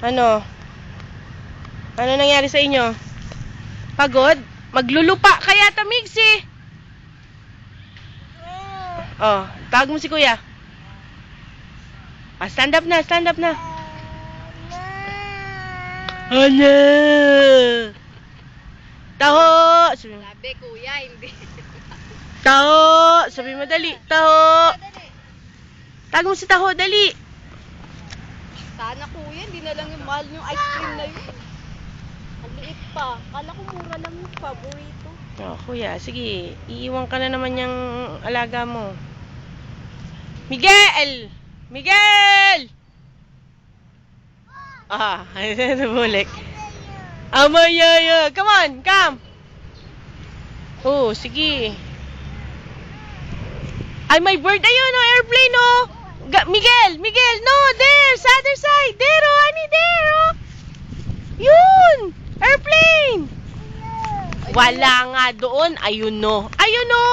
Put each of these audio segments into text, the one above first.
Ano? Ano nangyari sa inyo? Pagod? Maglulupa kaya Tamix eh. Oh, tawag mo si kuya. Ah, stand up na, stand up na. Ano? Taho! Sabi, kuya, hindi. Taho! Sabi mo dali. Taho! Tawag mo si Taho, dali. Sana kuya, hindi na lang yung mahal yung ice cream na yun. Ang liit pa. Kala ko mura lang yung paborito. Oh, kuya, sige. Iiwan ka na naman yung alaga mo. Miguel! Miguel! Ah, nabulik. Amayaya. Come on, come. Oh, sige. Ay, may bird. Ayun, oh, airplane, oh. Miguel, Miguel, no, there, sa other side. There, oh, honey, there, oh. Yun, airplane. Wala nga doon. Ayun, no. Ayun, no.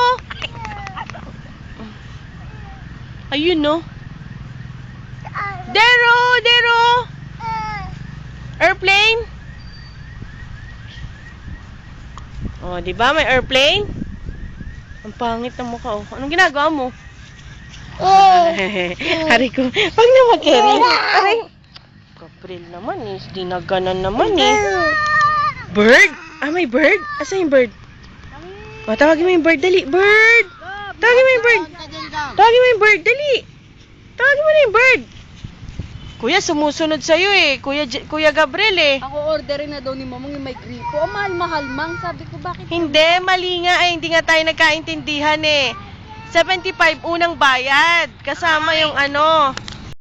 Ayun, no. There, oh, there, oh. Airplane. Oh, di ba may airplane? Ang pangit ng mukha, oh. Anong ginagawa mo? Hari ko. Pag na mag-carry. Aray. Kapril naman eh. Dinaganan naman eh. Bird? Ah, may bird? Asa yung bird? Oh, tawagin mo yung bird. Dali. Bird! Tawagin mo yung bird. Tawagin mo yung bird. Dali. Tawagin mo na yung bird. Kuya, sumusunod sa'yo eh. Kuya Gabriel eh. Ako orderin na daw ni mamang yung may gripo. Oh, mahal-mahal, mang. Sabi ko, bakit? Hindi, mali nga. Ay, hindi nga tayo nagkaintindihan eh. 75 unang bayad. Kasama yung ano.